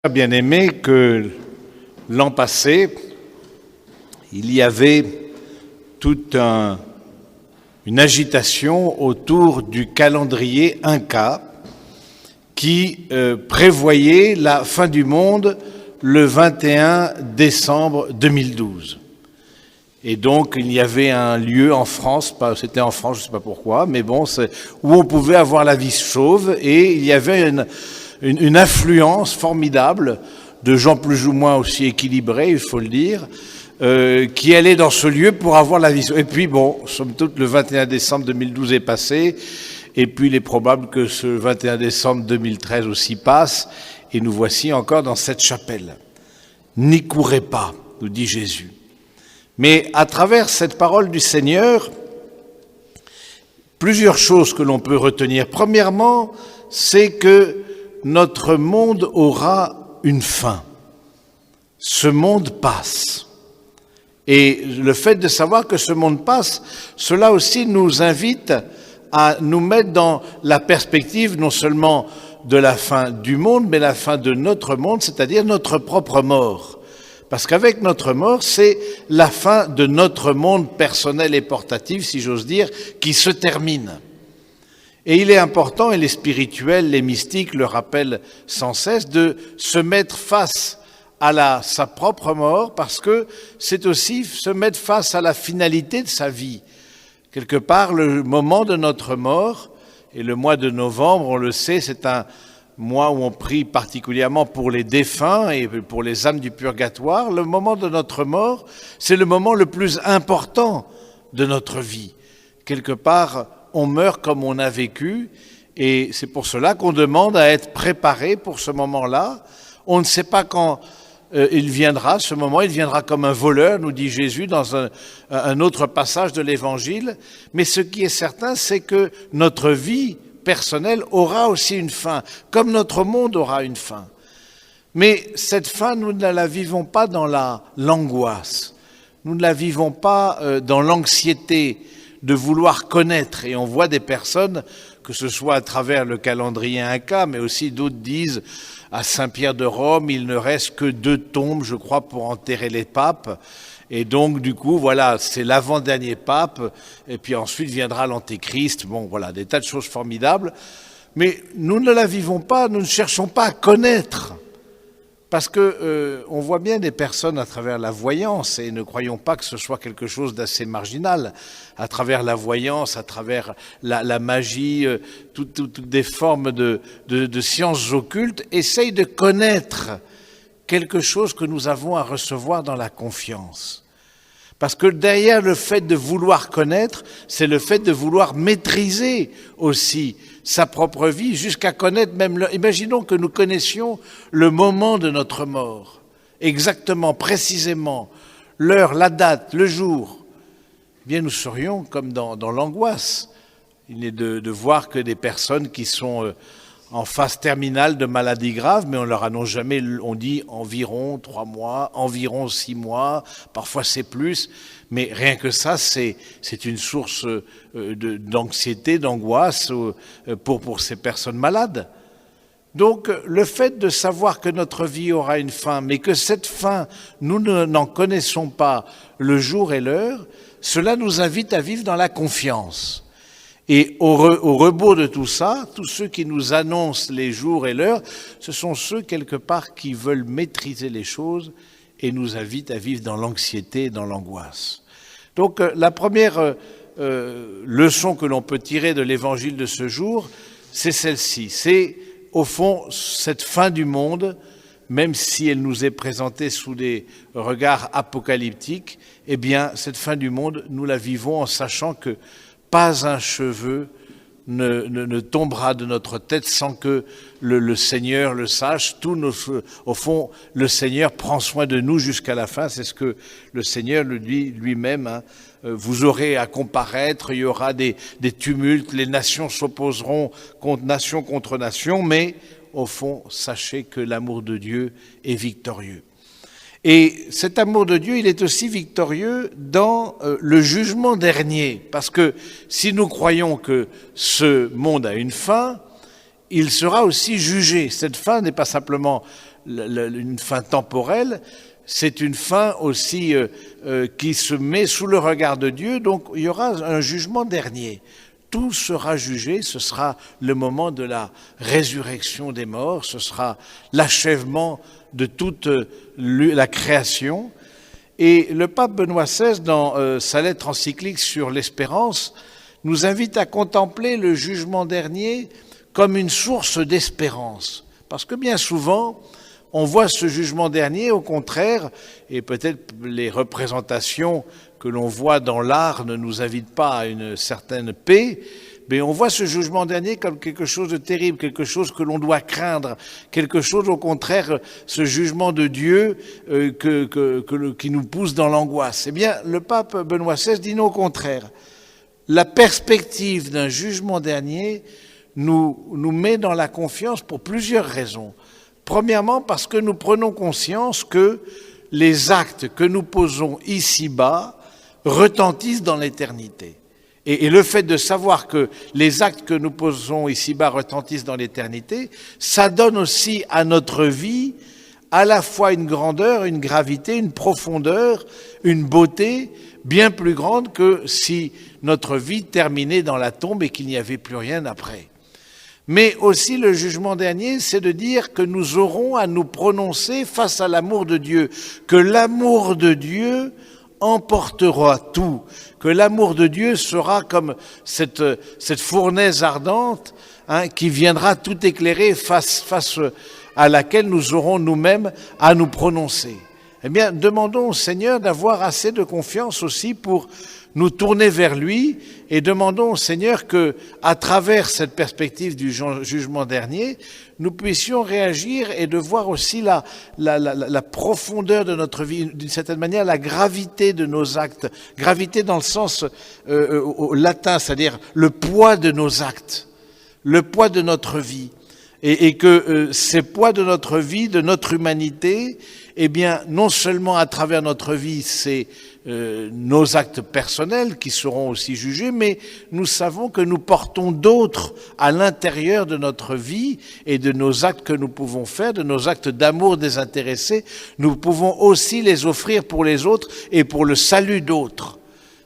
Bien aimé que l'an passé, il y avait toute une agitation autour du calendrier Inca qui prévoyait la fin du monde le 21 décembre 2012. Et donc il y avait un lieu en France, c'était en France, je ne sais pas pourquoi, mais bon, où on pouvait avoir la vie chauve, et il y avait une affluence formidable de gens plus ou moins aussi équilibrés, il faut le dire, qui allaient dans ce lieu pour avoir la vie chauve. Et puis bon, somme toute, le 21 décembre 2012 est passé, et puis il est probable que ce 21 décembre 2013 aussi passe, et nous voici encore dans cette chapelle. N'y courez pas, nous dit Jésus. Mais à travers cette parole du Seigneur, plusieurs choses que l'on peut retenir. Premièrement, c'est que notre monde aura une fin. Ce monde passe. Et le fait de savoir que ce monde passe, cela aussi nous invite à nous mettre dans la perspective non seulement de la fin du monde, mais la fin de notre monde, c'est-à-dire notre propre mort. Parce qu'avec notre mort, c'est la fin de notre monde personnel et portatif, si j'ose dire, qui se termine. Et il est important, et les spirituels, les mystiques le rappellent sans cesse, de se mettre face à sa propre mort, parce que c'est aussi se mettre face à la finalité de sa vie. Quelque part, le moment de notre mort, et le mois de novembre, on le sait, c'est un mois où on prie particulièrement pour les défunts et pour les âmes du purgatoire. Le moment de notre mort, c'est le moment le plus important de notre vie. Quelque part, on meurt comme on a vécu, et c'est pour cela qu'on demande à être préparé pour ce moment-là. On ne sait pas quand il viendra, ce moment, il viendra comme un voleur, nous dit Jésus dans un autre passage de l'Évangile. Mais ce qui est certain, c'est que notre vie personnelle aura aussi une fin, comme notre monde aura une fin. Mais cette fin, nous ne la vivons pas dans l'angoisse, nous ne la vivons pas dans l'anxiété de vouloir connaître. Et on voit des personnes, que ce soit à travers le calendrier Inca, mais aussi d'autres disent, à Saint-Pierre de Rome, il ne reste que 2 tombes, je crois, pour enterrer les papes. Et donc, du coup, voilà, c'est l'avant-dernier pape, et puis ensuite viendra l'Antéchrist. Bon, voilà, des tas de choses formidables. Mais nous ne la vivons pas, nous ne cherchons pas à connaître. Parce que on voit bien des personnes à travers la voyance, et ne croyons pas que ce soit quelque chose d'assez marginal, à travers la voyance, à travers la magie, toutes des formes de sciences occultes, essayent de connaître quelque chose que nous avons à recevoir dans la confiance. Parce que derrière le fait de vouloir connaître, c'est le fait de vouloir maîtriser aussi sa propre vie, jusqu'à connaître même... Imaginons que nous connaissions le moment de notre mort, exactement, précisément, l'heure, la date, le jour. Eh bien, nous serions comme dans l'angoisse. Il est de voir que des personnes qui sont en phase terminale de maladie grave, mais on leur annonce jamais, on dit environ 3 mois, environ 6 mois, parfois c'est plus, mais rien que ça, c'est une source d'anxiété, d'angoisse pour ces personnes malades. Donc le fait de savoir que notre vie aura une fin, mais que cette fin, nous n'en connaissons pas le jour et l'heure, cela nous invite à vivre dans la confiance. Et au rebours de tout ça, tous ceux qui nous annoncent les jours et l'heure, ce sont ceux, quelque part, qui veulent maîtriser les choses et nous invitent à vivre dans l'anxiété et dans l'angoisse. Donc, la première leçon que l'on peut tirer de l'évangile de ce jour, c'est celle-ci. C'est, au fond, cette fin du monde, même si elle nous est présentée sous des regards apocalyptiques, eh bien, cette fin du monde, nous la vivons en sachant que pas un cheveu ne tombera de notre tête sans que le Seigneur le sache. Au fond, le Seigneur prend soin de nous jusqu'à la fin. C'est ce que le Seigneur le dit lui-même. Hein. Vous aurez à comparaître, il y aura des tumultes, les nations s'opposeront nation contre nation, mais au fond, sachez que l'amour de Dieu est victorieux. Et cet amour de Dieu, il est aussi victorieux dans le jugement dernier. Parce que si nous croyons que ce monde a une fin, il sera aussi jugé. Cette fin n'est pas simplement une fin temporelle, c'est une fin aussi qui se met sous le regard de Dieu, donc il y aura un jugement dernier. Tout sera jugé, ce sera le moment de la résurrection des morts, ce sera l'achèvement de toute la création. Et le pape Benoît XVI, dans sa lettre encyclique sur l'espérance, nous invite à contempler le jugement dernier comme une source d'espérance. Parce que bien souvent, on voit ce jugement dernier, au contraire, et peut-être les représentations que l'on voit dans l'art ne nous invitent pas à une certaine paix, mais on voit ce jugement dernier comme quelque chose de terrible, quelque chose que l'on doit craindre, quelque chose, au contraire, ce jugement de Dieu qui nous pousse dans l'angoisse. Eh bien, le pape Benoît XVI dit non, au contraire. La perspective d'un jugement dernier nous met dans la confiance pour plusieurs raisons. Premièrement, parce que nous prenons conscience que les actes que nous posons ici-bas retentissent dans l'éternité. Et le fait de savoir que les actes que nous posons ici-bas retentissent dans l'éternité, ça donne aussi à notre vie à la fois une grandeur, une gravité, une profondeur, une beauté bien plus grande que si notre vie terminait dans la tombe et qu'il n'y avait plus rien après. Mais aussi le jugement dernier, c'est de dire que nous aurons à nous prononcer face à l'amour de Dieu, que l'amour de Dieu emportera tout, que l'amour de Dieu sera comme cette fournaise ardente qui viendra tout éclairer face à laquelle nous aurons nous-mêmes à nous prononcer. Eh bien, demandons au Seigneur d'avoir assez de confiance aussi pour nous tourner vers lui et demandons au Seigneur que, à travers cette perspective du jugement dernier, nous puissions réagir et de voir aussi la profondeur de notre vie, d'une certaine manière la gravité de nos actes, gravité dans le sens au latin, c'est-à-dire le poids de nos actes, le poids de notre vie. Et que ces poids de notre vie, de notre humanité, eh bien, non seulement à travers notre vie, c'est nos actes personnels qui seront aussi jugés, mais nous savons que nous portons d'autres à l'intérieur de notre vie et de nos actes que nous pouvons faire, de nos actes d'amour désintéressé, nous pouvons aussi les offrir pour les autres et pour le salut d'autres.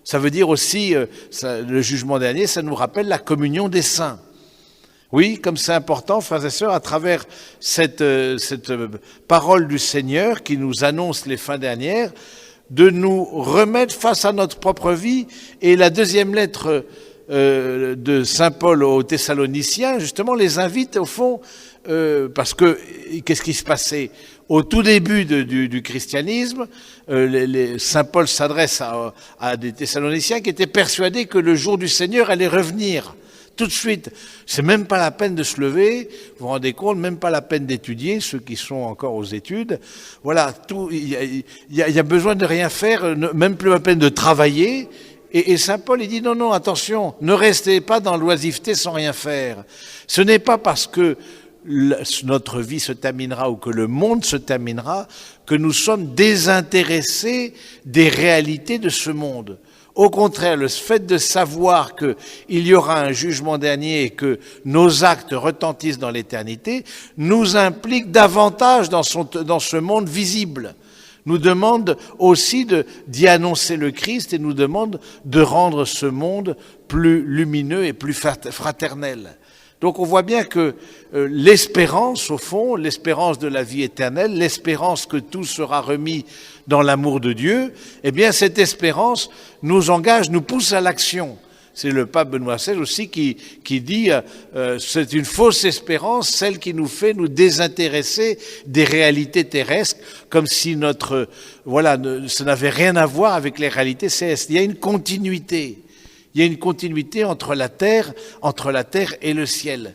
Ça veut dire aussi, le jugement dernier, ça nous rappelle la communion des saints. Oui, comme c'est important, frères et sœurs, à travers cette parole du Seigneur qui nous annonce les fins dernières, de nous remettre face à notre propre vie. Et la deuxième lettre de Saint Paul aux Thessaloniciens, justement, les invite au fond, parce que qu'est-ce qui se passait ? Au tout début du christianisme, Saint Paul s'adresse à des Thessaloniciens qui étaient persuadés que le jour du Seigneur allait revenir. Tout de suite, c'est même pas la peine de se lever, vous vous rendez compte, même pas la peine d'étudier, ceux qui sont encore aux études. Voilà, il y a besoin de rien faire, même plus la peine de travailler. Et Saint Paul, il dit non, attention, ne restez pas dans l'oisiveté sans rien faire. Ce n'est pas parce que notre vie se terminera ou que le monde se terminera que nous sommes désintéressés des réalités de ce monde. Au contraire, le fait de savoir qu'il y aura un jugement dernier et que nos actes retentissent dans l'éternité nous implique davantage dans ce monde visible. Nous demande aussi d'y annoncer le Christ et nous demande de rendre ce monde plus lumineux et plus fraternel. Donc on voit bien que l'espérance, au fond, l'espérance de la vie éternelle, l'espérance que tout sera remis dans l'amour de Dieu, eh bien cette espérance nous engage, nous pousse à l'action. C'est le pape Benoît XVI aussi qui dit c'est une fausse espérance, celle qui nous fait nous désintéresser des réalités terrestres, comme si ça n'avait rien à voir avec les réalités célestes. Il y a une continuité. Il y a une continuité entre la terre et le ciel.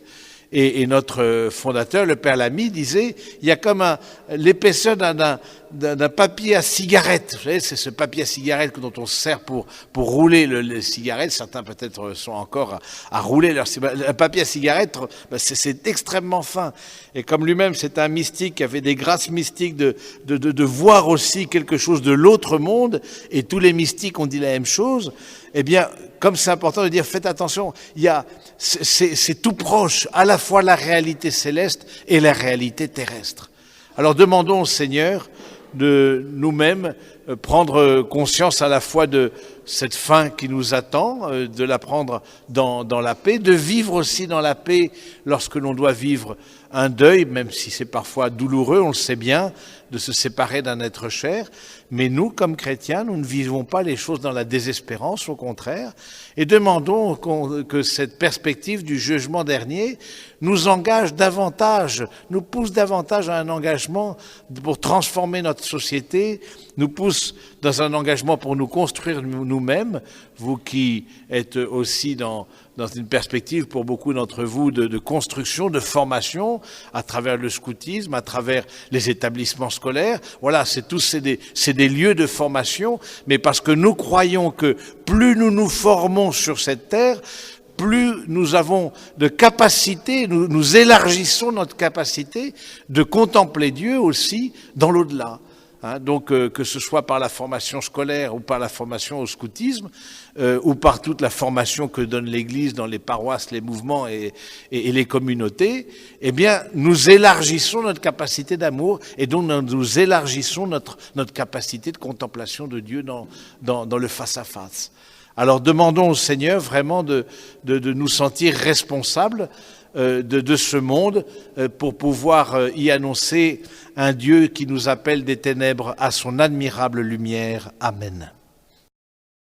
Et notre fondateur, le Père Lamy, disait, il y a comme l'épaisseur d'un papier à cigarette. Vous savez, c'est ce papier à cigarette dont on se sert pour rouler les cigarettes. Certains peut-être sont encore à rouler leur cigarette. Un papier à cigarette, c'est extrêmement fin. Et comme lui-même, c'est un mystique qui avait des grâces mystiques de voir aussi quelque chose de l'autre monde, et tous les mystiques ont dit la même chose, eh bien, comme c'est important de dire, faites attention, c'est tout proche, à la fois la réalité céleste et la réalité terrestre. Alors demandons au Seigneur de nous-mêmes prendre conscience à la fois de cette fin qui nous attend, de la prendre dans la paix, de vivre aussi dans la paix lorsque l'on doit vivre un deuil, même si c'est parfois douloureux, on le sait bien, de se séparer d'un être cher. Mais nous, comme chrétiens, nous ne vivons pas les choses dans la désespérance, au contraire, et demandons que cette perspective du jugement dernier nous engage davantage, nous pousse davantage à un engagement pour transformer notre société, nous pousse dans un engagement pour nous construire nous-mêmes, vous qui êtes aussi dans une perspective pour beaucoup d'entre vous de construction, de formation, à travers le scoutisme, à travers les établissements scolaires. Voilà, c'est des lieux de formation, mais parce que nous croyons que plus nous nous formons sur cette terre, plus nous avons de capacité, nous élargissons notre capacité de contempler Dieu aussi dans l'au-delà. Donc que ce soit par la formation scolaire ou par la formation au scoutisme ou par toute la formation que donne l'Église dans les paroisses, les mouvements et les communautés, eh bien nous élargissons notre capacité d'amour et donc nous élargissons notre capacité de contemplation de Dieu dans le face-à-face. Alors demandons au Seigneur vraiment de nous sentir responsables de ce monde pour pouvoir y annoncer un Dieu qui nous appelle des ténèbres à son admirable lumière. Amen.